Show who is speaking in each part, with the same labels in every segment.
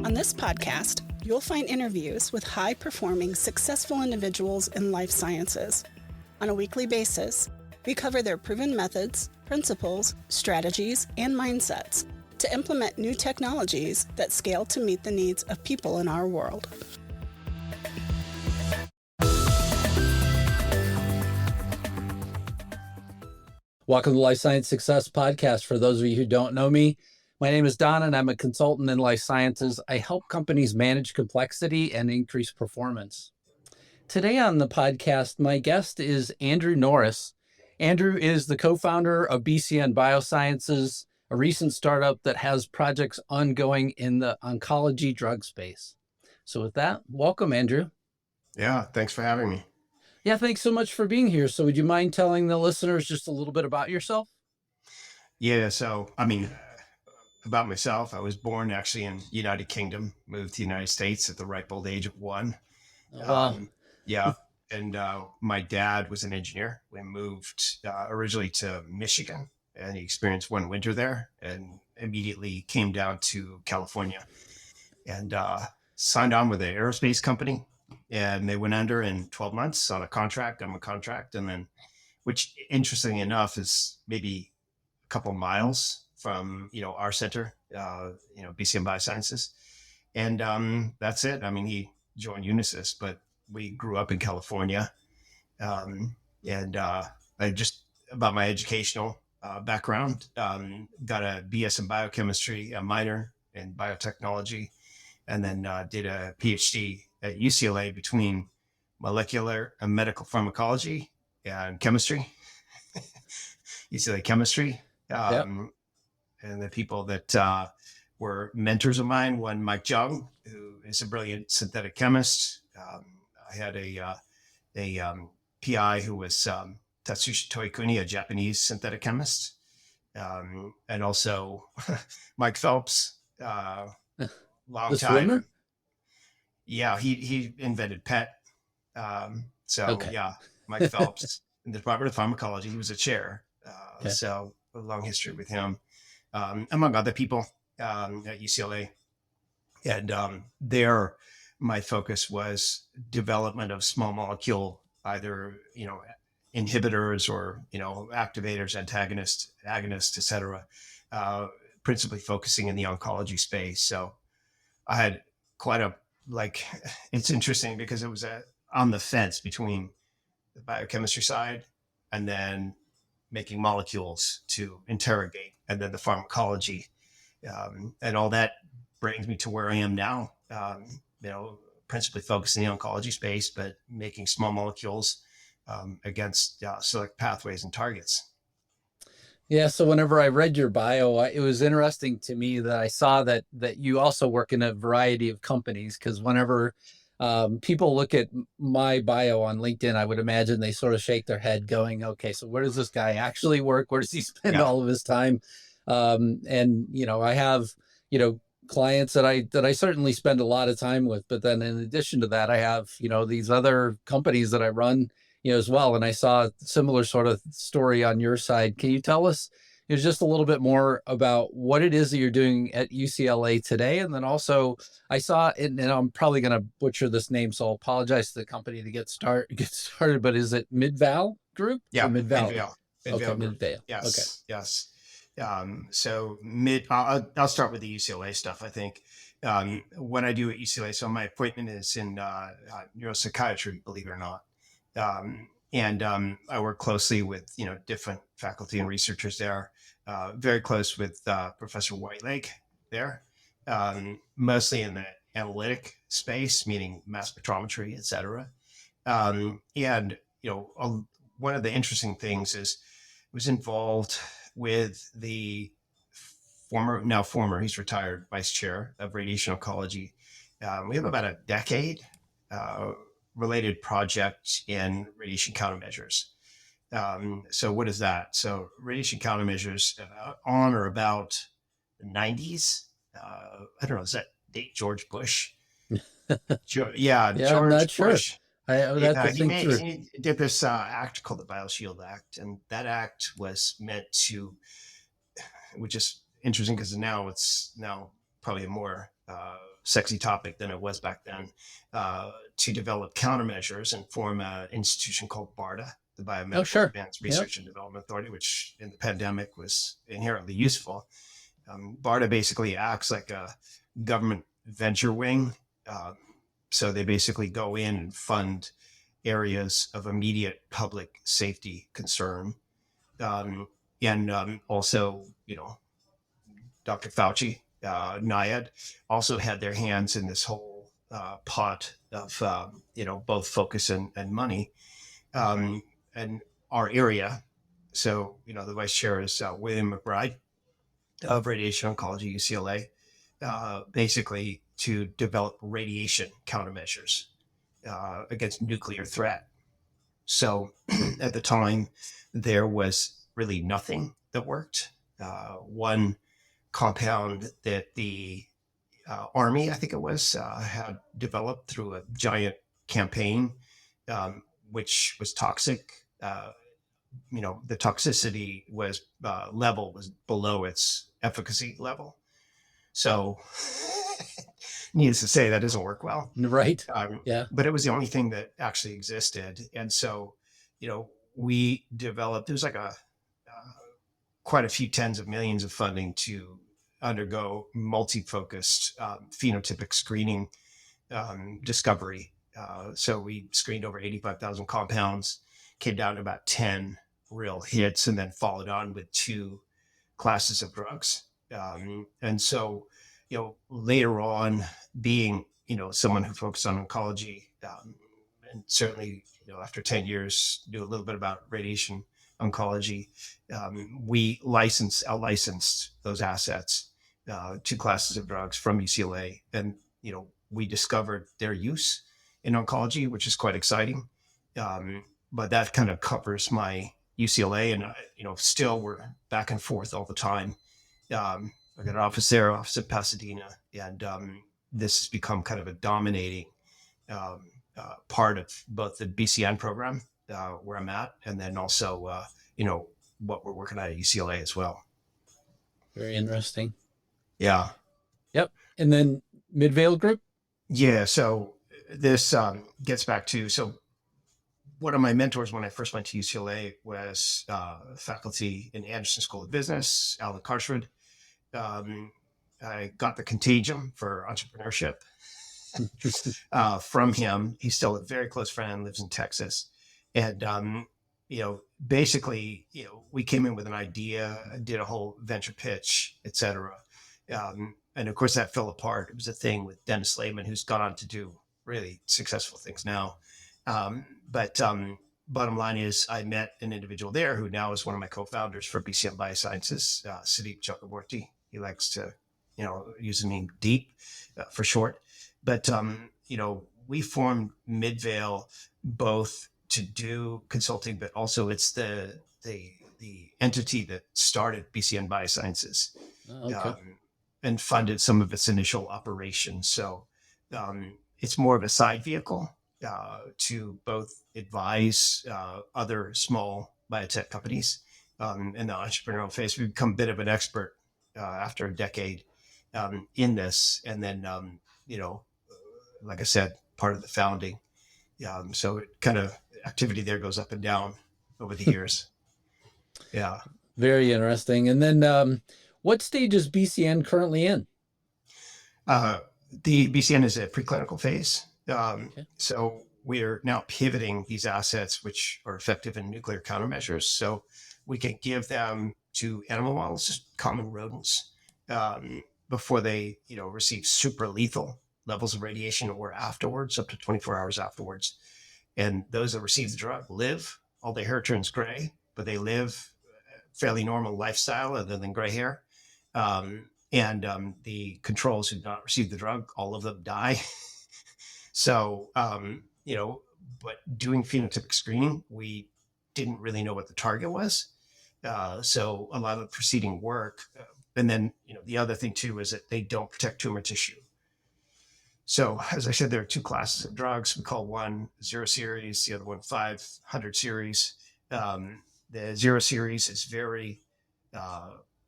Speaker 1: On this podcast, you'll find interviews with high-performing, successful individuals in life sciences. On a weekly basis, we cover their proven methods, principles, strategies, and mindsets to implement new technologies that scale to meet the needs of people in our world.
Speaker 2: Welcome to the Life Science Success Podcast. For those of you who don't know me, my name is Don, and I'm a consultant in life sciences. I help companies manage complexity and increase performance. Today on the podcast, my guest is Andrew Norris. Andrew is the co-founder of BCN Biosciences, a recent startup that has projects ongoing in the oncology drug space. So with that, welcome, Andrew.
Speaker 3: Yeah, thanks for having me.
Speaker 2: Yeah, thanks so much for being here. So would you mind telling the listeners just a little bit about yourself?
Speaker 3: Yeah, about myself, I was born actually in United Kingdom, moved to the United States at the ripe old age of 1.
Speaker 2: Wow.
Speaker 3: And my dad was an engineer. We moved originally to Michigan, and he experienced one winter there and immediately came down to California and signed on with an aerospace company. And they went under in 12 months on a contract. I'm a contract. And then, which interestingly enough is maybe a couple miles from, our center, BCN Biosciences. And that's it. I mean, he joined Unisys, but we grew up in California. I just, about my educational background, got a BS in biochemistry, a minor in biotechnology, and then did a PhD at UCLA between molecular and medical pharmacology and chemistry, UCLA chemistry. And the people that were mentors of mine, one Mike Jung, who is a brilliant synthetic chemist. I had a PI who was Tatsushi Toikuni, a Japanese synthetic chemist, and also Mike Phelps, long time.
Speaker 2: Swimmer?
Speaker 3: Yeah, he invented PET.
Speaker 2: Okay.
Speaker 3: Yeah, Mike Phelps in the Department of Pharmacology. He was a chair.
Speaker 2: Okay.
Speaker 3: So a long history with him, among other people at UCLA. And there, my focus was development of small molecule, either, inhibitors or, activators, antagonists, agonists, et cetera, principally focusing in the oncology space. So I had quite it's interesting because it was on the fence between the biochemistry side and then making molecules to interrogate, and then the pharmacology, and all that brings me to where I am now, principally focused in the oncology space, but making small molecules against select pathways and targets.
Speaker 2: Yeah. So whenever I read your bio, it was interesting to me that I saw that you also work in a variety of companies, because whenever people look at my bio on LinkedIn, I would imagine they sort of shake their head going, okay, so where does this guy actually work? Where does he spend all of his time? I have, clients that I certainly spend a lot of time with, but then in addition to that, I have, these other companies that I run, as well. And I saw a similar sort of story on your side. Can you tell us just a little bit more about what it is that you're doing at UCLA today? And then also I saw it, and I'm probably going to butcher this name, so I'll apologize to the company to get started, but is it Mid-Val Group?
Speaker 3: Yeah.
Speaker 2: Mid-Val.
Speaker 3: Okay,
Speaker 2: Mid-Val.
Speaker 3: Yes. Okay. Yes. I'll start with the UCLA stuff. I think what I do at UCLA, so my appointment is in neuropsychiatry, believe it or not. I work closely with, different faculty and researchers there, very close with Professor Whitelake there, mostly in the analytic space, meaning mass spectrometry, et cetera. One of the interesting things is I was involved with the former, he's retired, vice chair of radiation oncology. We have about a decade related project in radiation countermeasures. So what is that? So radiation countermeasures on or about the 90s. I don't know, is that date George Bush? George
Speaker 2: I'm not sure.
Speaker 3: Bush.
Speaker 2: He
Speaker 3: did this act called the BioShield Act, and that act was meant to, which is interesting because now it's probably a more sexy topic than it was back then, to develop countermeasures and form an institution called BARDA, the
Speaker 2: Oh,
Speaker 3: Biomedical
Speaker 2: sure.
Speaker 3: Advanced
Speaker 2: Yep.
Speaker 3: Research and Development Authority, which in the pandemic was inherently useful. BARDA basically acts like a government venture wing. So they basically go in and fund areas of immediate public safety concern. And also, Dr. Fauci, NIAID, also had their hands in this whole pot of, both focus and money. And our area, so, the vice chair is William McBride of Radiation Oncology, UCLA, basically to develop radiation countermeasures against nuclear threat. So at the time, there was really nothing that worked. One compound that the Army, I think it was, had developed through a giant campaign, which was toxic. The toxicity was level was below its efficacy level. So, needless to say, that doesn't work well.
Speaker 2: Right. Yeah.
Speaker 3: But it was the only thing that actually existed. And so, we developed, there's like quite a few tens of millions of funding to undergo multi-focused phenotypic screening discovery. So we screened over 85,000 compounds, came down to about 10 real hits, and then followed on with 2 classes of drugs. And so, later on, being, someone who focused on oncology, and certainly, after 10 years, knew a little bit about radiation oncology, we out-licensed those assets, 2 classes of drugs from UCLA. And, we discovered their use in oncology, which is quite exciting. But that kind of covers my UCLA, and, still we're back and forth all the time. I got an office there, office in Pasadena, and this has become kind of a dominating part of both the BCN program where I'm at, and then also, what we're working at UCLA as well.
Speaker 2: Very interesting.
Speaker 3: Yeah.
Speaker 2: Yep. And then Midvale Group?
Speaker 3: Yeah. So this gets back to, so one of my mentors when I first went to UCLA was faculty in Anderson School of Business, Alan Carshford. I got the contagion for entrepreneurship from him. He's still a very close friend, lives in Texas. And, basically, we came in with an idea, did a whole venture pitch, et cetera. And of course that fell apart. It was a thing with Dennis Lehman, who's gone on to do really successful things now. But bottom line is I met an individual there who now is one of my co-founders for BCN Biosciences, Sudeep Chakraborty. He likes to, use the name Deep for short. But, we formed Midvale both to do consulting, but also it's the entity that started BCN Biosciences.
Speaker 2: Oh, okay.
Speaker 3: And funded some of its initial operations. So it's more of a side vehicle to both advise other small biotech companies in the entrepreneurial phase. We've become a bit of an expert after a decade in this. And then, like I said, part of the founding. So it kind of activity there goes up and down over the years. Yeah.
Speaker 2: Very interesting. And then what stage is BCN currently in?
Speaker 3: The BCN is a preclinical phase.
Speaker 2: Okay.
Speaker 3: So we're now pivoting these assets, which are effective in nuclear countermeasures. So we can give them to animal models, just common rodents, before they, receive super lethal levels of radiation or afterwards, up to 24 hours afterwards. And those that receive the drug live, all their hair turns gray, but they live a fairly normal lifestyle other than gray hair. And the controls who do not receive the drug, all of them die. So, but doing phenotypic screening, we didn't really know what the target was. So a lot of the preceding work, and then, the other thing too, is that they don't protect tumor tissue. So as I said, there are 2 classes of drugs. We call one 0 series, the other one 500 series. The 0 series is very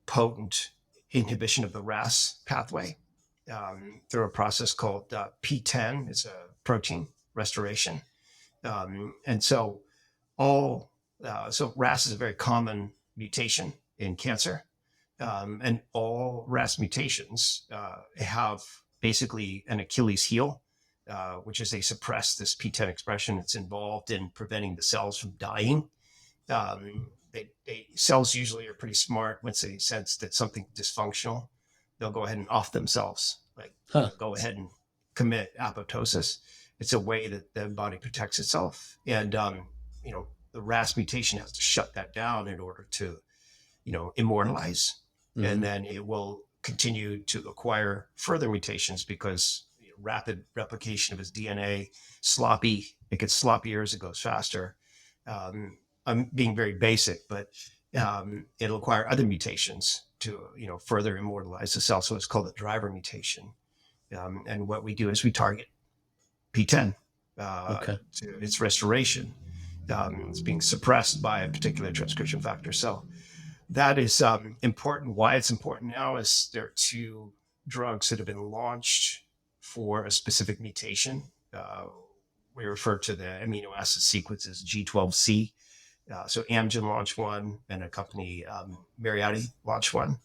Speaker 3: potent inhibition of the RAS pathway. through a process called P10. It's a protein restoration. And so so RAS is a very common mutation in cancer. And all RAS mutations have basically an Achilles heel, which is they suppress this P10 expression. It's involved in preventing the cells from dying. Cells usually are pretty smart. Once they sense that something dysfunctional, they'll go ahead and off themselves, go ahead and commit apoptosis. It's a way that the body protects itself. And, the RAS mutation has to shut that down in order to, immortalize. Mm-hmm. And then it will continue to acquire further mutations because rapid replication of its DNA, it gets sloppier as it goes faster. I'm being very basic, but it'll acquire other mutations to, further immortalize the cell. So it's called a driver mutation. And what we do is we target P10 to its restoration. It's being suppressed by a particular transcription factor. So that is important. Why it's important now is there are two drugs that have been launched for a specific mutation. We refer to the amino acid sequence as G12C. So Amgen launched one, and a company, Mirati, launched one.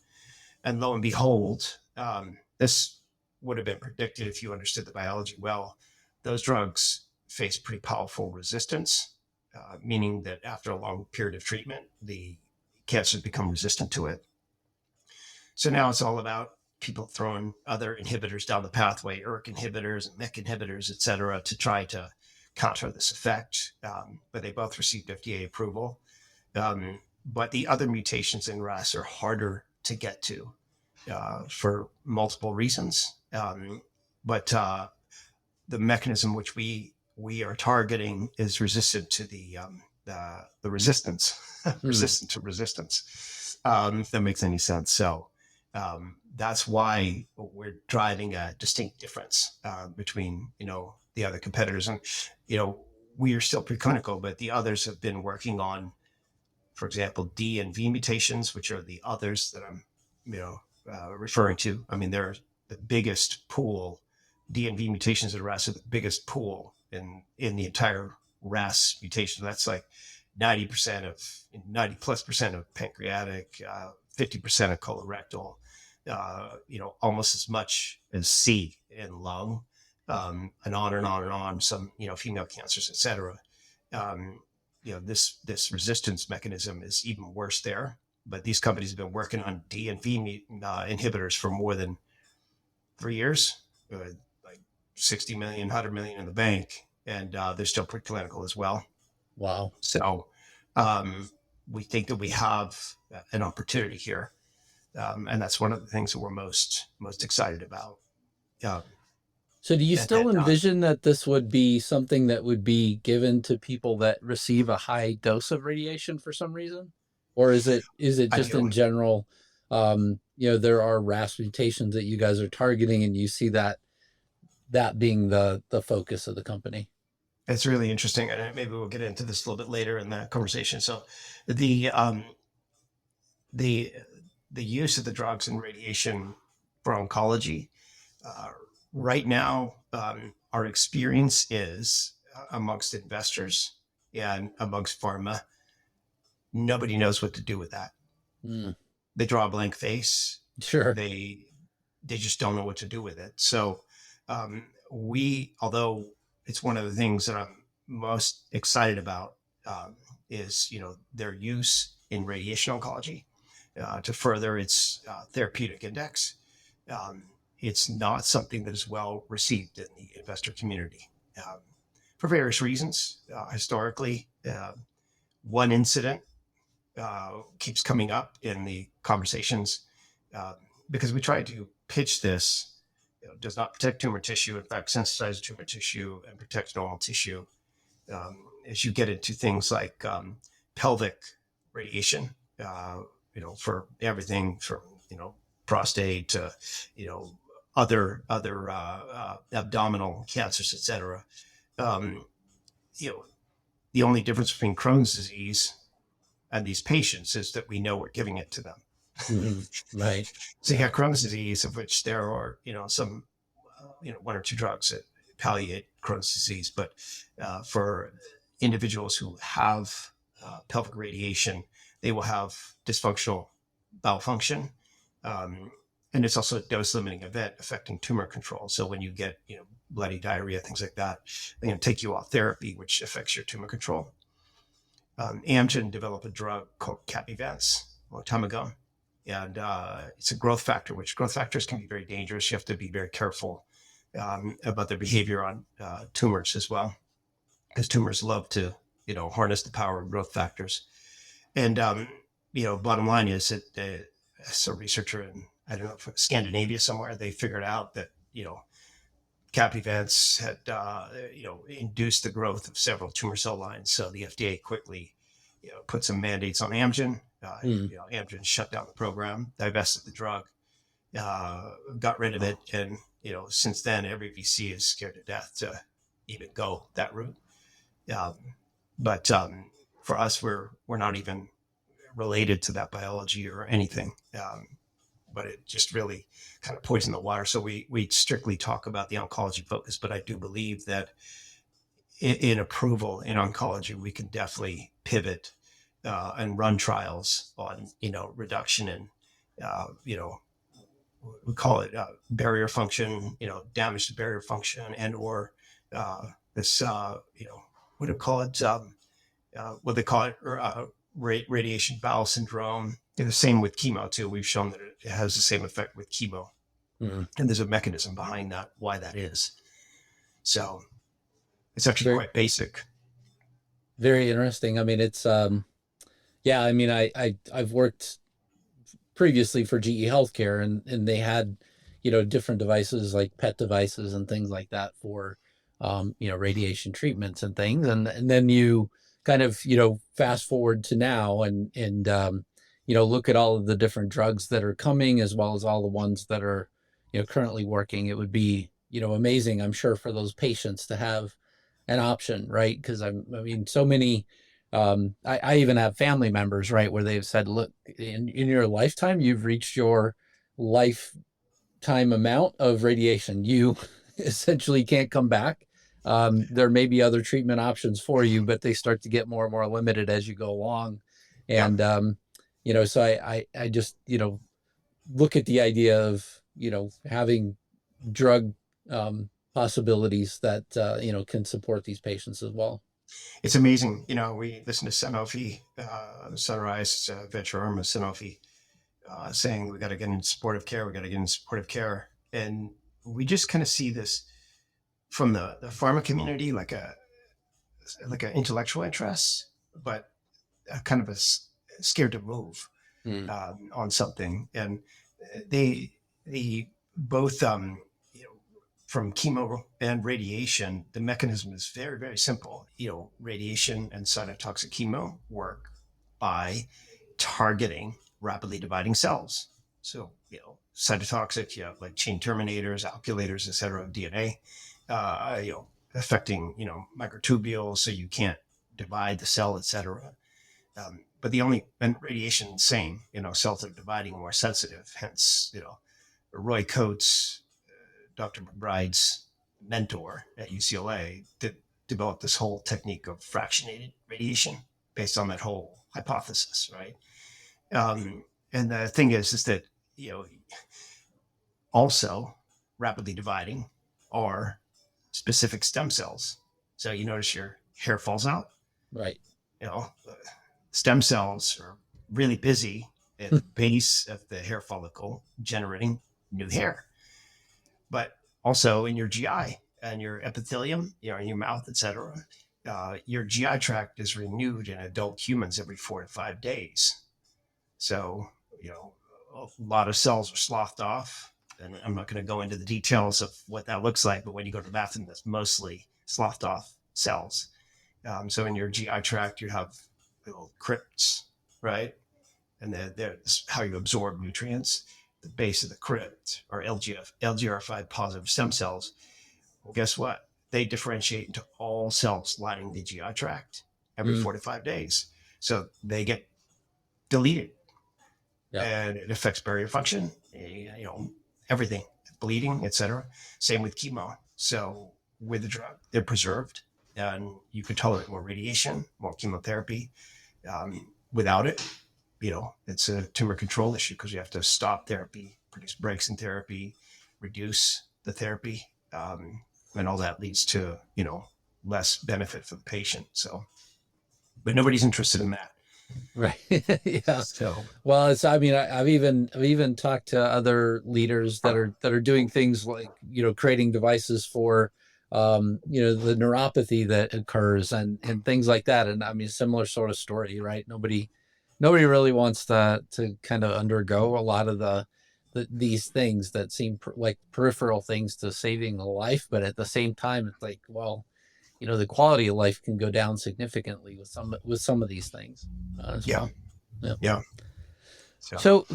Speaker 3: And lo and behold, this would have been predicted if you understood the biology well. Those drugs face pretty powerful resistance, meaning that after a long period of treatment, the cancers become resistant to it. So now it's all about people throwing other inhibitors down the pathway, ERK inhibitors and MEK inhibitors, et cetera, to try to counter this effect. But they both received FDA approval. But the other mutations in RAS are harder to get to for multiple reasons. But the mechanism which we are targeting is resistant to the resistance, resistant to resistance, if that makes any sense. So that's why we're driving a distinct difference between, the other competitors. And, we are still preclinical, but the others have been working on, for example, D and V mutations, which are the others that I'm, referring to. I mean, they're the biggest pool. D and V mutations in RAS are the biggest pool in the entire RAS mutation. That's like 90% plus of pancreatic, 50% of colorectal, almost as much as C in lung, and on and on and on, some, female cancers, et cetera. This resistance mechanism is even worse there, but these companies have been working on D and V inhibitors for more than 3 years, like 60 million, 100 million in the bank, and they're still preclinical as well.
Speaker 2: Wow.
Speaker 3: So we think that we have an opportunity here. And that's one of the things that we're most excited about.
Speaker 2: So do you still envision that this would be something that would be given to people that receive a high dose of radiation for some reason? Or is it just in general, there are RAS mutations that you guys are targeting, and you see that being the focus of the company?
Speaker 3: It's really interesting, and maybe we'll get into this a little bit later in the conversation. So the use of the drugs and radiation for oncology, right now, our experience is amongst investors and amongst pharma, nobody knows what to do with that. They draw a blank face.
Speaker 2: Sure.
Speaker 3: They just don't know what to do with it. So although it's one of the things that I'm most excited about, is their use in radiation oncology to further its therapeutic index. It's not something that is well received in the investor community for various reasons. Historically, one incident keeps coming up in the conversations because we try to pitch this. Does not protect tumor tissue. In fact, sensitizes tumor tissue and protects normal tissue. As you get into things like pelvic radiation, for everything from prostate to other abdominal cancers, et cetera. The only difference between Crohn's disease and these patients is that we know we're giving it to them.
Speaker 2: Right.
Speaker 3: So you got Crohn's disease, of which there are, some, one or two drugs that palliate Crohn's disease. But for individuals who have pelvic radiation, they will have dysfunctional bowel function. Um, and it's also a dose limiting event affecting tumor control. So when you get, bloody diarrhea, things like that, they're going to take you off therapy, which affects your tumor control. Amgen developed a drug called Capivance a long time ago. And it's a growth factor, which growth factors can be very dangerous. You have to be very careful about their behavior on tumors as well, because tumors love to, harness the power of growth factors. And, bottom line is that as a researcher in, I don't know, Scandinavia somewhere, they figured out that, Capivance had, induced the growth of several tumor cell lines. So the FDA quickly, put some mandates on Amgen. Amgen shut down the program, divested the drug, got rid of it. And, since then, every VC is scared to death to even go that route. But for us, we're not even related to that biology or anything. But it just really kind of poisoned the water. So we strictly talk about the oncology focus, but I do believe that in approval in oncology, we can definitely pivot and run trials on, reduction in, we call it barrier function, damage to barrier function, and or this, what do they call it? What they call it, radiation bowel syndrome. And the same with chemo too. We've shown that it has the same effect with chemo, and there's a mechanism behind that, why that is. So it's actually quite basic.
Speaker 2: Very interesting. I mean, it's yeah. I mean, I've worked previously for GE Healthcare, and they had, different devices like PET devices and things like that for, radiation treatments and things, and then you kind of, fast forward to now and look at all of the different drugs that are coming, as well as all the ones that are, currently working. It would be, amazing, I'm sure, for those patients to have an option, right? Because I mean, so many, I even have family members, right, where they've said, look, in your lifetime, you've reached your lifetime amount of radiation. You essentially can't come back. There may be other treatment options for you, but they start to get more and more limited as you go along. And, so I just, look at the idea of, having drug possibilities that, can support these patients as well.
Speaker 3: It's amazing. We listen to Sanofi, Sunrise venture arm of Sanofi, saying we got to get into supportive care. We got to get into supportive care. And we just kind of see this from the pharma community, like an intellectual interest, but kind of a scared to move on something. And they both, from chemo and radiation, the mechanism is very, very simple. Radiation and cytotoxic chemo work by targeting rapidly dividing cells. So, cytotoxic, like chain terminators, alkylators, et cetera, of DNA, affecting, microtubules, so you can't divide the cell, et cetera. But and radiation, same, cells are dividing more sensitive. Hence, Roy Coates, Dr. McBride's mentor at UCLA, developed this whole technique of fractionated radiation based on that whole hypothesis, right? And the thing is that, also rapidly dividing are specific stem cells. So you notice your hair falls out.
Speaker 2: Right.
Speaker 3: Stem cells are really busy at the base of the hair follicle generating new hair. But also in your GI and your epithelium, in your mouth, et cetera, your GI tract is renewed in adult humans every 4 to 5 days. So, a lot of cells are sloughed off. And I'm not going to go into the details of what that looks like, but when you go to the bathroom, that's mostly sloughed off cells. So in your GI tract, you have little crypts, right? And that's how you absorb nutrients. The base of the crypt are LGR5 positive stem cells. Well, guess what? They differentiate into all cells lining the GI tract every 4 to 5 days. So they get deleted.
Speaker 2: Yeah.
Speaker 3: and it affects barrier function, everything, bleeding, etc. Same with chemo. So with the drug, they're preserved, and you can tolerate more radiation, more chemotherapy. Without it, it's a tumor control issue because you have to stop therapy, produce breaks in therapy, reduce the therapy, and all that leads to less benefit for the patient. So, but nobody's interested in that.
Speaker 2: Right. Yeah.
Speaker 3: So,
Speaker 2: Well, I mean, I've even talked to other leaders that are doing things like, creating devices for, the neuropathy that occurs and things like that. And I mean, similar sort of story, right? Nobody really wants to kind of undergo a lot of these things that seem like peripheral things to saving a life. But at the same time, it's like, well, the quality of life can go down significantly with some of these things as
Speaker 3: yeah,
Speaker 2: well. Yeah.
Speaker 3: yeah. So,
Speaker 2: So,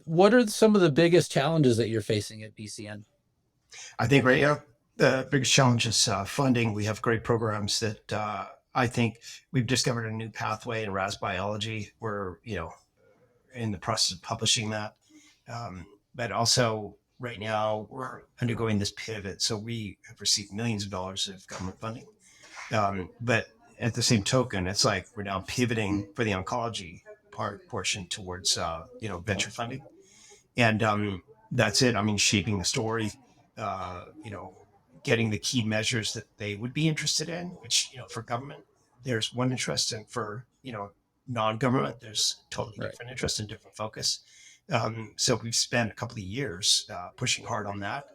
Speaker 2: what are some of the biggest challenges that you're facing at BCN?
Speaker 3: I think right now the biggest challenge is funding. We have great programs that I think we've discovered a new pathway in RAS biology. We're in the process of publishing that, but also right now we're undergoing this pivot. So we have received millions of dollars of government funding, but at the same token, it's like we're now pivoting for the oncology portion towards venture funding, and that's it. I mean, shaping the story, uh, you know, getting the key measures that they would be interested in. Which for government, there's one interest, and for non-government, there's totally
Speaker 2: Right.
Speaker 3: different interest and different focus. So we've spent a couple of years pushing hard on that,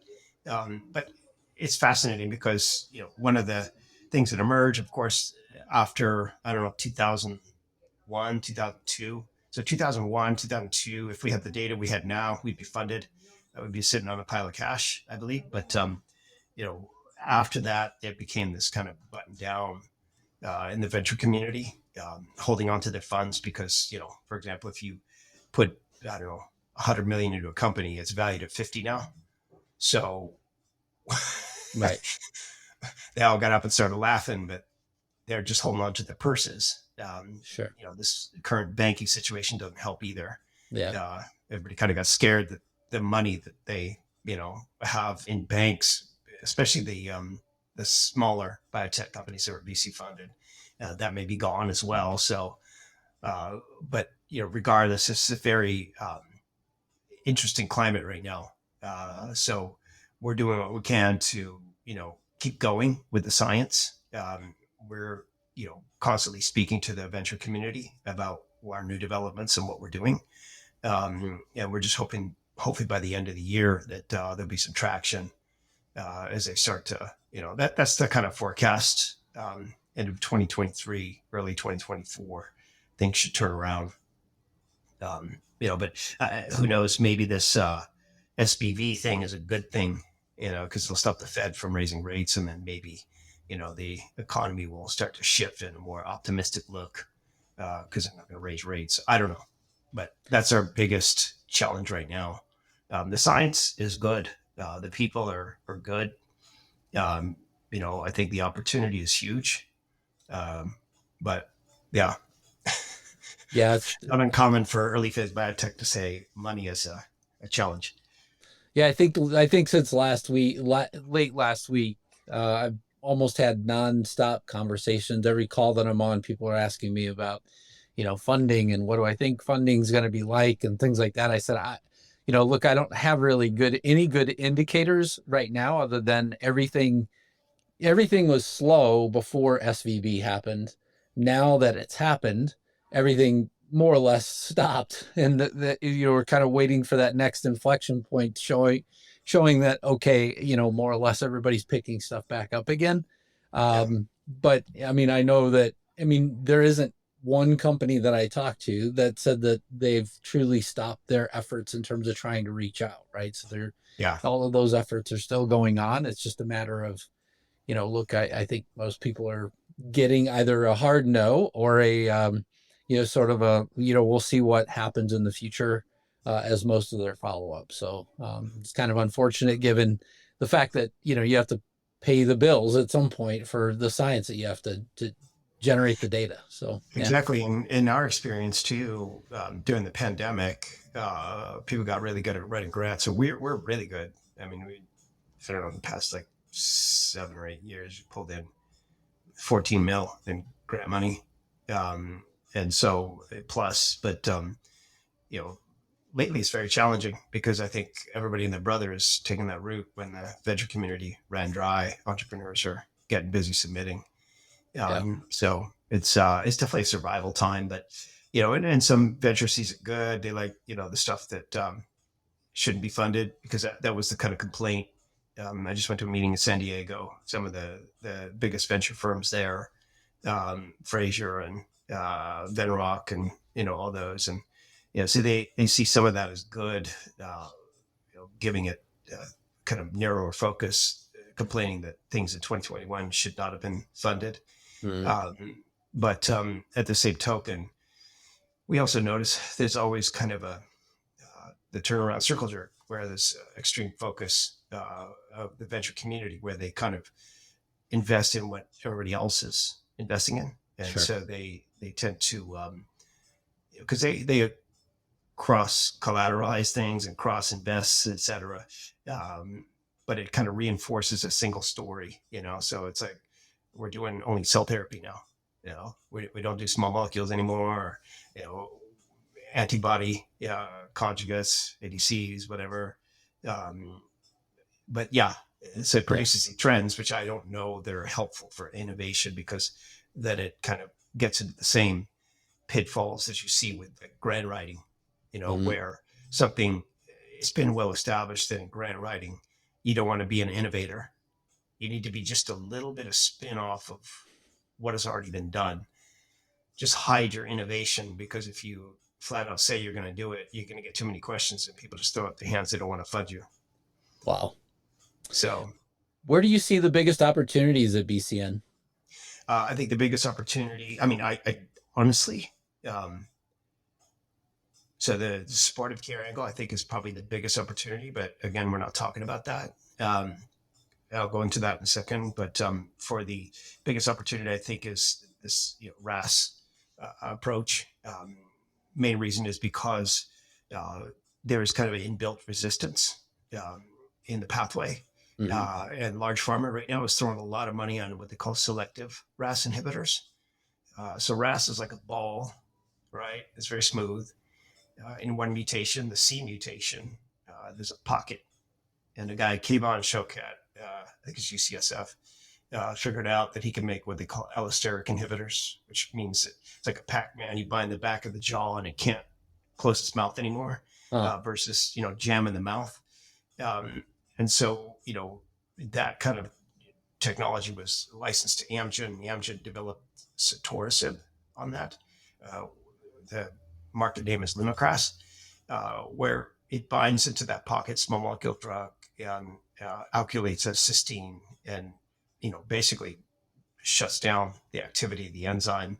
Speaker 3: but it's fascinating because one of the things that emerge, of course, after I don't know 2001, 2002. So 2001, 2002, if we had the data we had now, we'd be funded. We'd be sitting on a pile of cash, I believe. But you know, after that, it became this kind of button down in the venture community, holding on to their funds because for example, if you put I don't know 100 million into a company, it's valued at 50 now. So
Speaker 2: Right.
Speaker 3: they all got up and started laughing, but they're just holding on to their purses.
Speaker 2: Sure.
Speaker 3: This current banking situation doesn't help either.
Speaker 2: Yeah.
Speaker 3: Everybody kind of got scared that the money that they, have in banks, especially the smaller biotech companies that are VC funded, that may be gone as well. So, but regardless, it's a very interesting climate right now. So we're doing what we can to, keep going with the science. We're constantly speaking to the venture community about our new developments and what we're doing. And we're just hopefully by the end of the year that there'll be some traction as they start to, that's the kind of forecast. End of 2023, early 2024, things should turn around. But who knows? Maybe this SPV thing is a good thing, because it'll stop the Fed from raising rates, and then maybe the economy will start to shift in a more optimistic look because they're not going to raise rates. I don't know, but that's our biggest challenge right now. The science is good. The people are good. I think the opportunity is huge. But yeah,
Speaker 2: Yeah. It's,
Speaker 3: not uncommon for early phase biotech to say money is a challenge.
Speaker 2: yeah. I think since last week, late last week, I've almost had nonstop conversations. Every call that I'm on, people are asking me about, funding and what do I think funding is going to be like and things like that. I said, look, I don't have really any good indicators right now other than everything was slow before SVB happened. Now that it's happened, everything more or less stopped, and that we're kind of waiting for that next inflection point, showing that okay, more or less everybody's picking stuff back up again. But I mean, I know that there isn't one company that I talked to that said that they've truly stopped their efforts in terms of trying to reach out, right? So all of those efforts are still going on. It's just a matter of look, I think most people are getting either a hard no or a, sort of a, we'll see what happens in the future as most of their follow-up. So it's kind of unfortunate given the fact that, you have to pay the bills at some point for the science that you have to generate the data. So yeah.
Speaker 3: Exactly. And in our experience too, during the pandemic, people got really good at writing grants. So we're really good. I mean, I don't know, in the past like 7 or 8 years, we pulled in 14 mil in grant money. And so plus, but, you know, lately it's very challenging because I think everybody and their brother is taking that route when the venture community ran dry. Entrepreneurs are getting busy submitting. So it's definitely a survival time, but, you know, and some venture sees it good. They like, you know, the stuff that, shouldn't be funded because that was the kind of complaint. I just went to a meeting in San Diego, some of the biggest venture firms there, Fraser and, Venrock and, you know, all those. And, you know, so they see some of that as good, you know, giving it kind of narrower focus, complaining that things in 2021 should not have been funded. But at the same token, we also notice there's always kind of the turnaround circle jerk where there's extreme focus of the venture community where they kind of invest in what everybody else is investing in. And so they tend to, because they cross collateralize things and cross invest, et cetera. But it kind of reinforces a single story, you know? So it's like, we're doing only cell therapy now. You know, we don't do small molecules anymore, or, you know, antibody conjugates, ADCs, whatever. But yeah, so it produces these trends, which I don't know that are helpful for innovation because then it kind of gets into the same pitfalls that you see with like grant writing, you know, where something it's been well established that in grant writing, you don't want to be an innovator. You need to be just a little bit of spin off of what has already been done. Just hide your innovation, because if you flat out say you're going to do it, you're going to get too many questions and people just throw up their hands. They don't want to fund you.
Speaker 2: Wow.
Speaker 3: So
Speaker 2: where do you see the biggest opportunities at BCN?
Speaker 3: I think the biggest opportunity, I mean, I honestly, so the supportive care angle, I think, is probably the biggest opportunity, but again, we're not talking about that. I'll go into that in a second, but for the biggest opportunity, I think is this, you know, RAS approach. Main reason is because there is kind of an inbuilt resistance in the pathway. And large pharma right now is throwing a lot of money on what they call selective RAS inhibitors. So RAS is like a ball, right? It's very smooth. In one mutation, the C mutation, there's a pocket. And a guy, Kevon Shokat, I think it's UCSF, figured out that he can make what they call allosteric inhibitors, which means that it's like a Pac-Man. You bind the back of the jaw and it can't close its mouth anymore, versus, you know, jam in the mouth. And so, you know, that kind of technology was licensed to Amgen. Amgen developed sotorasib on that. The market name is Lumakras, where it binds into that pocket small molecule drug and alkylates as cysteine and, you know, basically shuts down the activity of the enzyme.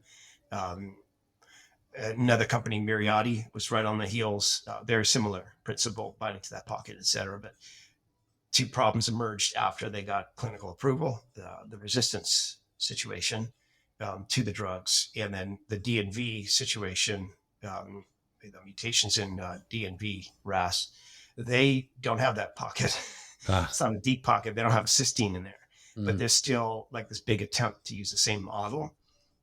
Speaker 3: Another company, Mirati, was right on the heels. Very similar principle, binding to that pocket, et cetera. But two problems emerged after they got clinical approval: the resistance situation to the drugs, and then the DNV situation, the mutations in DNV RAS. They don't have that pocket. It's not a deep pocket. They don't have cysteine in there, but there's still like this big attempt to use the same model.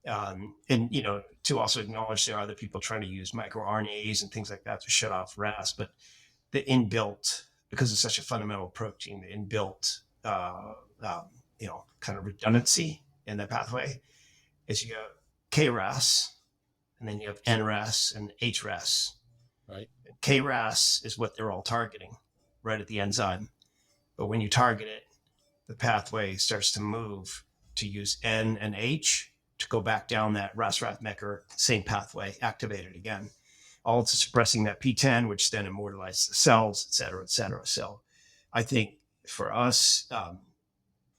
Speaker 3: And, you know, to also acknowledge there are other people trying to use microRNAs and things like that to shut off RAS, but the inbuilt, because it's such a fundamental protein, the inbuilt, you know, kind of redundancy in the pathway is you have KRAS, and then you have NRAS and HRAS.
Speaker 2: Right.
Speaker 3: KRAS is what they're all targeting right at the enzyme. But when you target it, the pathway starts to move to use N and H to go back down that RAS-RAF-MECR, same pathway, activated again, all to suppressing that PTEN, which then immortalizes the cells, et cetera, et cetera. So I think for us,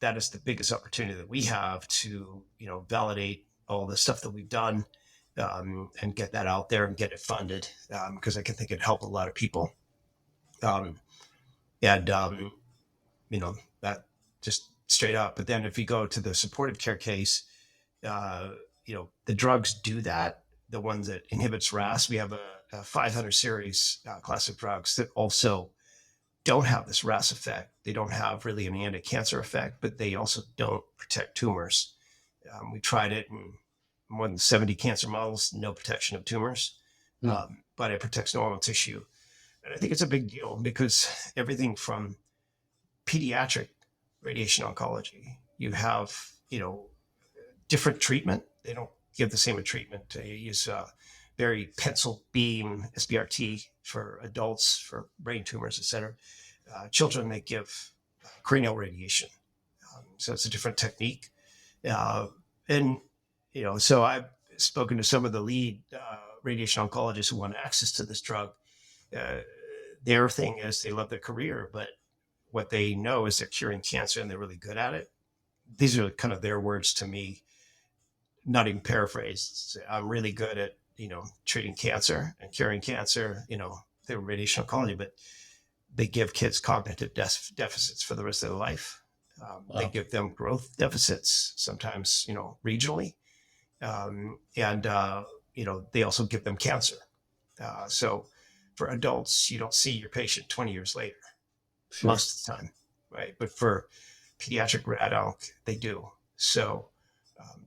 Speaker 3: that is the biggest opportunity that we have to, you know, validate all the stuff that we've done, and get that out there and get it funded, because I can think it'd help a lot of people. You know, that just straight up. But then if you go to the supportive care case, the drugs do that. The ones that inhibits RAS, we have a 500 series class of drugs that also don't have this RAS effect. They don't have really an anti-cancer effect, but they also don't protect tumors. We tried it in more than 70 cancer models, no protection of tumors, but it protects normal tissue. And I think it's a big deal because everything from pediatric radiation oncology, you have, different treatment. They don't give the same treatment. They use very pencil beam SBRT for adults, for brain tumors, et cetera. Children, they give cranial radiation. So it's a different technique. So I've spoken to some of the lead radiation oncologists who want access to this drug. Their thing is they love their career, but what they know is they're curing cancer and they're really good at it. These are kind of their words to me, not even paraphrased. I'm really good at, treating cancer and curing cancer, they're radiation oncology, but they give kids cognitive deficits for the rest of their life. Wow. They give them growth deficits, sometimes, regionally. They also give them cancer. So for adults, you don't see your patient 20 years later, sure, most of the time, right? But for pediatric rad onc, they do. So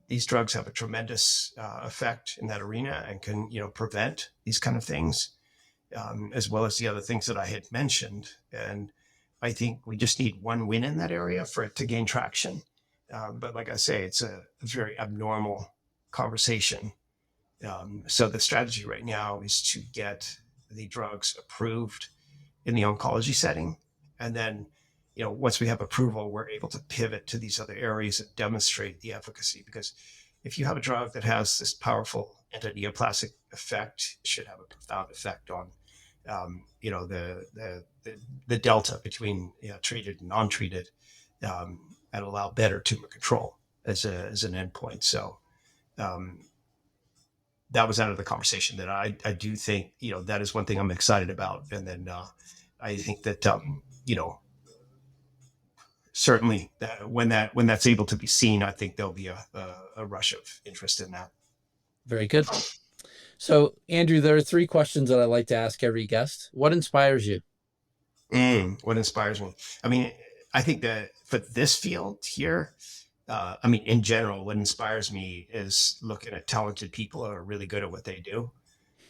Speaker 3: these drugs have a tremendous effect in that arena and can, prevent these kind of things, as well as the other things that I had mentioned. And I think we just need one win in that area for it to gain traction. But like I say, it's a very abnormal conversation. So the strategy right now is to get the drugs approved in the oncology setting. And then, once we have approval, we're able to pivot to these other areas that demonstrate the efficacy. Because if you have a drug that has this powerful anti-neoplastic effect, it should have a profound effect on, the delta between treated and non-treated, and allow better tumor control as an endpoint. So that was out of the conversation that I do think, that is one thing I'm excited about. And then I think that, certainly that when that's able to be seen, I think there'll be a rush of interest in that.
Speaker 2: Very good. So Andrew, there are 3 questions that I like to ask every guest. What inspires you?
Speaker 3: What inspires me? I mean, I think that for this field here, in general, what inspires me is looking at talented people who are really good at what they do.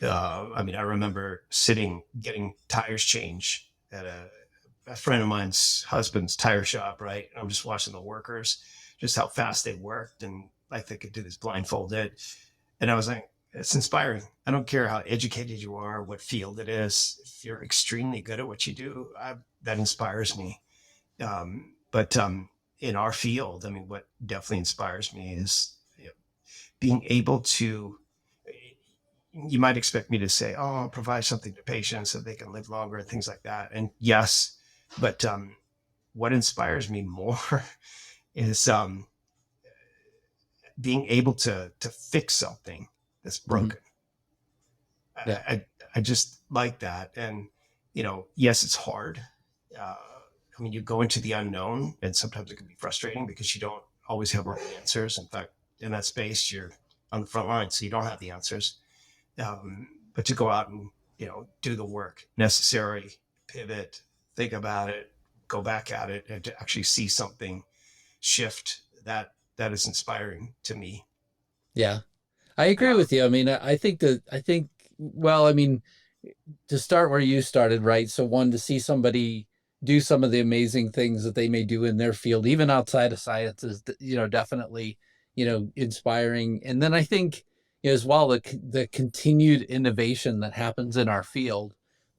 Speaker 3: I remember getting tires changed at a friend of mine's husband's tire shop, right? I'm just watching the workers, just how fast they worked, and like they could do this blindfolded. And I was like, it's inspiring. I don't care how educated you are, what field it is. If you're extremely good at what you do, that inspires me. But in our field, what definitely inspires me is being able to, you might expect me to say, I'll provide something to patients so they can live longer and things like that. And yes, but what inspires me more is being able to fix something that's broken. Mm-hmm. Yeah. I just like that. And, yes, it's hard. You go into the unknown, and sometimes it can be frustrating because you don't always have all the answers. In fact, in that space, you're on the front line, so you don't have the answers. But to go out and, do the work necessary, pivot, think about it, go back at it, and to actually see something shift, that is inspiring to me.
Speaker 2: Yeah, I agree with you. I think to start where you started, right? So one, to see somebody do some of the amazing things that they may do in their field, even outside of science, is, definitely, inspiring. And then I think as well, the continued innovation that happens in our field,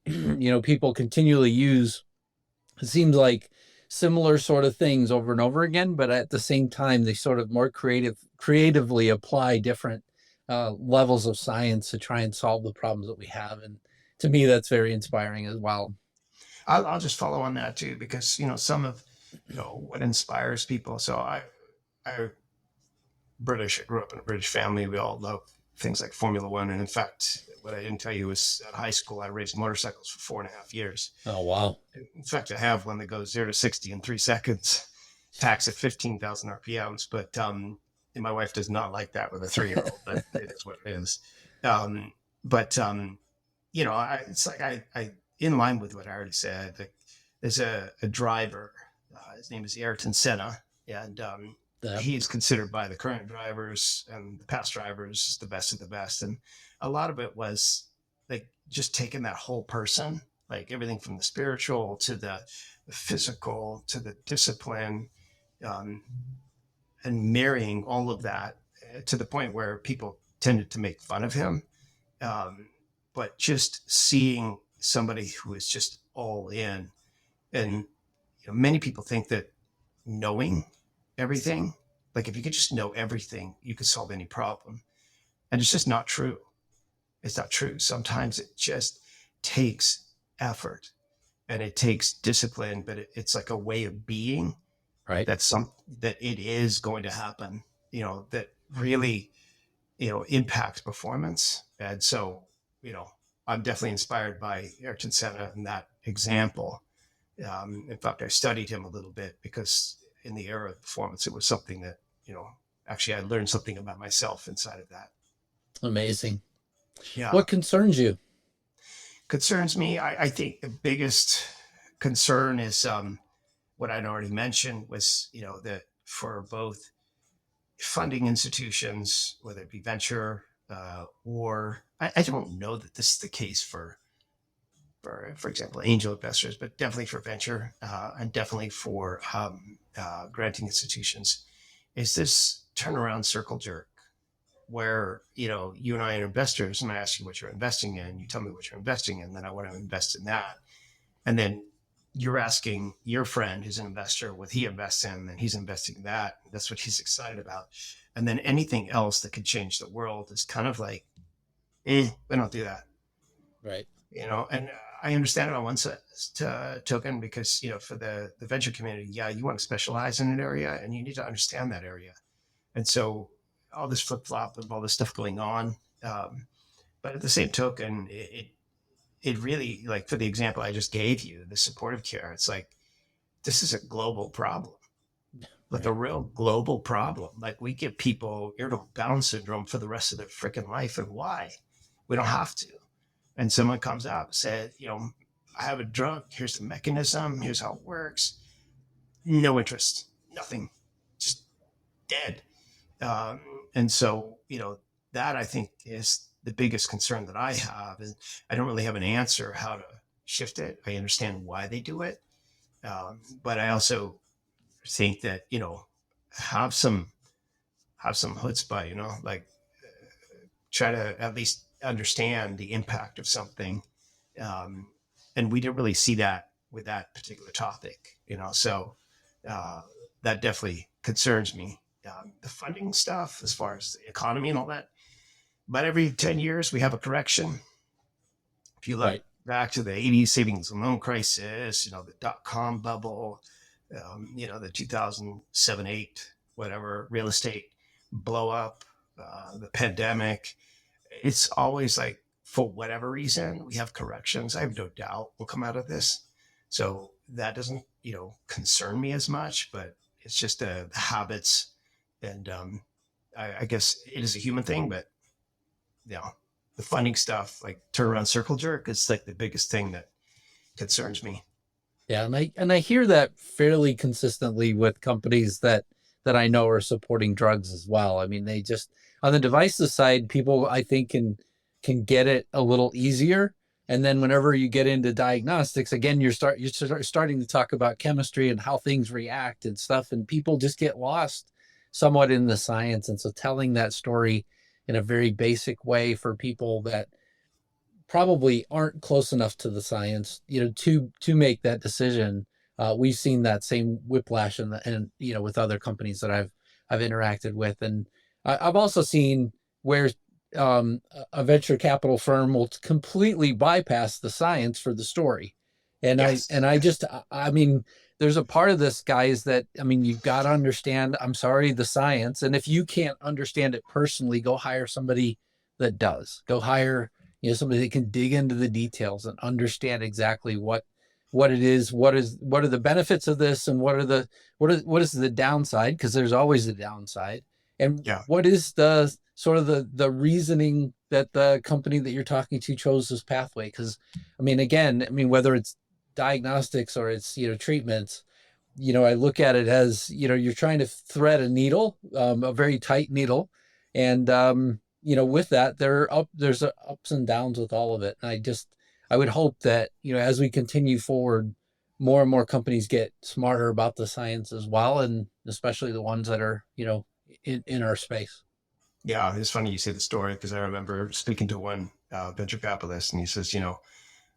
Speaker 2: people continually use, it seems like, similar sort of things over and over again, but at the same time, they sort of more creatively apply different levels of science to try and solve the problems that we have. And to me, that's very inspiring as well.
Speaker 3: I'll just follow on that too, because, some of, what inspires people. So I grew up in a British family. We all love things like Formula One. And in fact, what I didn't tell you was at high school, I raced motorcycles for 4.5 years.
Speaker 2: Oh, wow.
Speaker 3: In fact, I have one that goes 0 to 60 in 3 seconds, packs at 15,000 RPMs. But And my wife does not like that with a 3-year-old, but it is what it is. But it's like I in line with what I already said. Like, there's a driver. His name is Ayrton Senna, and he's considered by the current drivers and the past drivers the best of the best. And a lot of it was like just taking that whole person, like everything from the spiritual to the physical to the discipline, and marrying all of that to the point where people tended to make fun of him. But just seeing somebody who is just all in, and many people think that knowing everything, like if you could just know everything, you could solve any problem. And it's just not true. It's not true. Sometimes it just takes effort and it takes discipline, but it's like a way of being,
Speaker 2: right?
Speaker 3: That it is going to happen, that really, impacts performance. And so, I'm definitely inspired by Ayrton Senna in that example. In fact, I studied him a little bit because in the era of performance, it was something that, actually I learned something about myself inside of that.
Speaker 2: Amazing.
Speaker 3: Yeah.
Speaker 2: What concerns you?
Speaker 3: Concerns me, I think the biggest concern is what I'd already mentioned was, that for both funding institutions, whether it be venture or I don't know that this is the case for example, angel investors, but definitely for venture and definitely for granting institutions, is this turnaround circle jerk where, you and I are investors and I ask you what you're investing in, you tell me what you're investing in, then I want to invest in that. And then you're asking your friend who's an investor what he invests in, and he's investing in that. That's what he's excited about. And then anything else that could change the world is kind of like, we don't do that.
Speaker 2: Right.
Speaker 3: And I understand it on one token because, for the venture community, you want to specialize in an area and you need to understand that area. And so all this flip-flop of all this stuff going on. But at the same token, it really, like for the example I just gave you, the supportive care, it's like, this is a global problem, like a real global problem. Like we give people irritable bowel syndrome for the rest of their freaking life. And why? We don't have to. And someone comes out and said, I have a drug. Here's the mechanism. Here's how it works. No interest, nothing, just dead. And so, that I think is the biggest concern that I have. And I don't really have an answer how to shift it. I understand why they do it. But I also think that, have some chutzpah, try to at least understand the impact of something. And we didn't really see that with that particular topic, so that definitely concerns me. The funding stuff, as far as the economy and all that, but every 10 years we have a correction. If you look back to the 80s savings and loan crisis, the dot-com bubble, the 2007-8, whatever, real estate blow up, the pandemic, it's always like, for whatever reason, we have corrections. I have no doubt we'll come out of this. So that doesn't, concern me as much, but it's just the habits. And I guess it is a human thing, but, the funding stuff, like turnaround circle jerk, is like the biggest thing that concerns me.
Speaker 2: Yeah. And I hear that fairly consistently with companies that I know are supporting drugs as well. I mean, they just, on the devices side, people, I think, can get it a little easier. And then whenever you get into diagnostics, again, you're starting to talk about chemistry and how things react and stuff, and people just get lost somewhat in the science. And so telling that story in a very basic way for people that probably aren't close enough to the science, to make that decision. We've seen that same whiplash and with other companies that I've interacted with. And I've also seen where a venture capital firm will completely bypass the science for the story. And yes. I mean, there's a part of this, guys, that, you've got to understand, the science. And if you can't understand it personally, go hire somebody that does. Go hire, somebody that can dig into the details and understand exactly what it is, what are the benefits of this, and what is the downside, because there's always a downside. And
Speaker 3: Yeah.
Speaker 2: what is the sort of the reasoning that the company that you're talking to chose this pathway? Because I mean, again, I mean, whether it's diagnostics or it's, treatments, I look at it as, you're trying to thread a needle, a very tight needle. And, with that, there's ups and downs with all of it. And I would hope that, as we continue forward, more and more companies get smarter about the science as well. And especially the ones that are, in our space.
Speaker 3: Yeah. It's funny you say the story, because I remember speaking to one venture capitalist, and he says,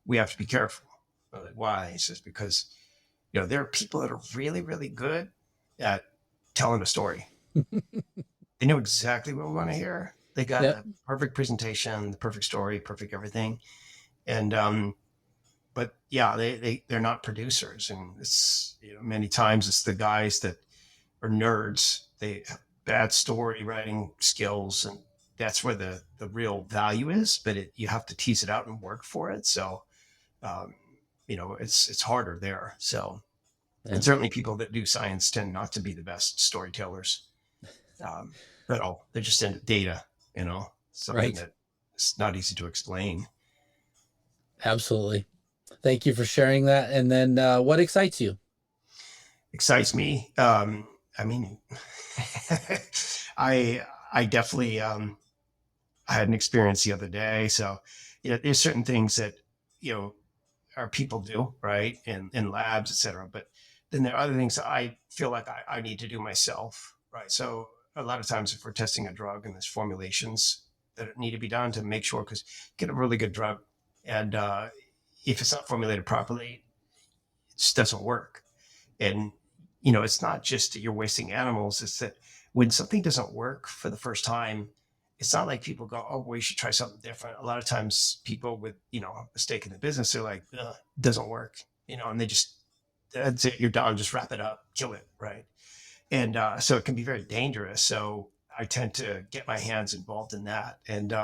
Speaker 3: we have to be careful. I'm like, why? He says, because, there are people that are really, really good at telling a story. They know exactly what we want to hear. They got
Speaker 2: Yep.
Speaker 3: the perfect presentation, the perfect story, perfect everything. And, but yeah, they're not producers. And it's, many times it's the guys that are nerds. They have bad story writing skills, and that's where the real value is, but you have to tease it out and work for it. So, um, it's harder there. So,
Speaker 2: Yeah.
Speaker 3: and certainly people that do science tend not to be the best storytellers at all. They're just into data, something
Speaker 2: Right.
Speaker 3: that it's not easy to explain.
Speaker 2: Absolutely. Thank you for sharing that. And then what excites you?
Speaker 3: Excites me. I mean, I definitely I had an experience the other day. So, there's certain things that, our people do, right? In labs, et cetera. But then there are other things that I feel like I need to do myself, right? So a lot of times if we're testing a drug and there's formulations that need to be done to make sure, because get a really good drug, and if it's not formulated properly, it just doesn't work. And, it's not just that you're wasting animals. It's that when something doesn't work for the first time, it's not like people go, oh, well, you should try something different. A lot of times people with, a stake in the business, they're like, it doesn't work, and they just, that's it. You're done. Just wrap it up, kill it. Right. And so it can be very dangerous. So I tend to get my hands involved in that. And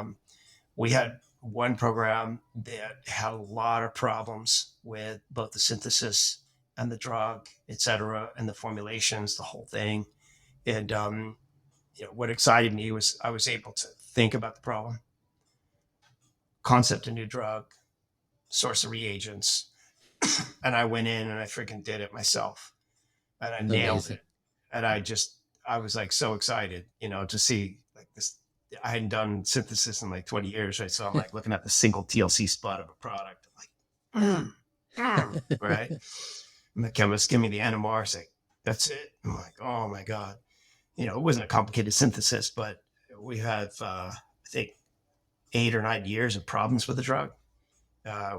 Speaker 3: we had one program that had a lot of problems with both the synthesis and the drug, et cetera, and the formulations, the whole thing. And, what excited me was I was able to think about the problem, concept a new drug, source of reagents, and I went in and I freaking did it myself, and I nailed
Speaker 2: Amazing.
Speaker 3: it. And I was like so excited, to see like this. I hadn't done synthesis in like 20 years, right? So I'm like looking at the single TLC spot of a product, I'm like, right? And the chemist give me the NMR, say, that's it. I'm like, oh my God. It wasn't a complicated synthesis, but we have, I think, 8 or 9 years of problems with the drug,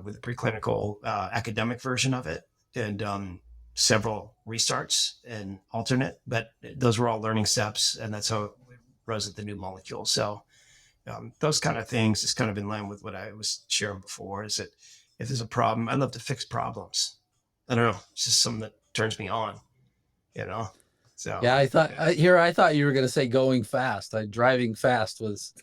Speaker 3: with the preclinical academic version of it, and several restarts and alternate. But those were all learning steps, and that's how it rose at the new molecule. So those kind of things is kind of in line with what I was sharing before, is that if there's a problem, I love to fix problems. I don't know. It's just something that turns me on, So
Speaker 2: Yeah, I thought you were going to say going fast. Driving fast was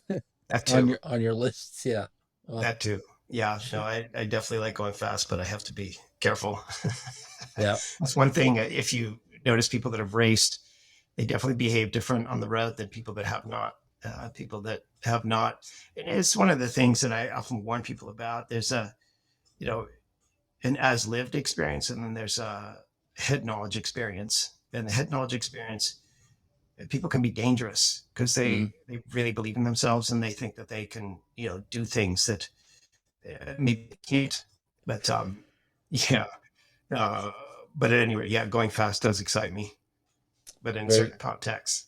Speaker 3: that too.
Speaker 2: on your lists. Yeah. Well,
Speaker 3: That too. Yeah. No, I definitely like going fast, but I have to be careful.
Speaker 2: yeah.
Speaker 3: That's one thing. If you notice people that have raced, they definitely behave different on the road than people that have not. People that have not. And it's one of the things that I often warn people about. There's an as lived experience, and then there's a head knowledge experience. And the head knowledge experience, people can be dangerous because they really believe in themselves, and they think that they can, do things that maybe they can't. But yeah. But anyway, yeah, going fast does excite me, but in
Speaker 2: Very,
Speaker 3: certain contexts.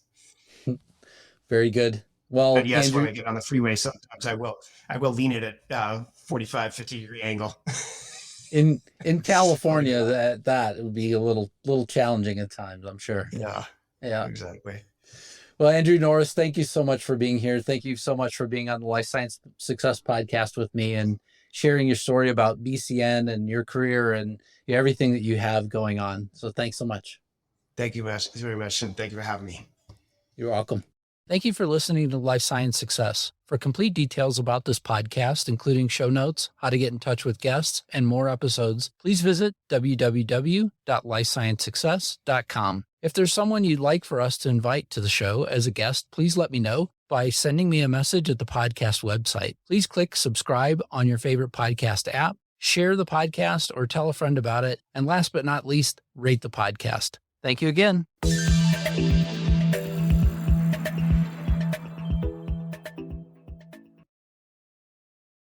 Speaker 2: very good. Well,
Speaker 3: And yes, when
Speaker 2: Andrew,
Speaker 3: I get on the freeway, sometimes I will lean it at 45, 50-degree angle.
Speaker 2: in California, that would be a little challenging at times, I'm sure.
Speaker 3: Yeah,
Speaker 2: Yeah.
Speaker 3: exactly.
Speaker 2: Well, Andrew Norris, thank you so much for being here. Thank you so much for being on the Life Science Success Podcast with me and sharing your story about BCN and your career and everything that you have going on. So thanks so much.
Speaker 3: Thank you very much, and thank you for having me.
Speaker 2: You're welcome.
Speaker 4: Thank you for listening to Life Science Success. For complete details about this podcast, including show notes, how to get in touch with guests, and more episodes, please visit www.lifesciencesuccess.com. If there's someone you'd like for us to invite to the show as a guest, please let me know by sending me a message at the podcast website. Please click subscribe on your favorite podcast app, share the podcast, or tell a friend about it. And last but not least, rate the podcast. Thank you again.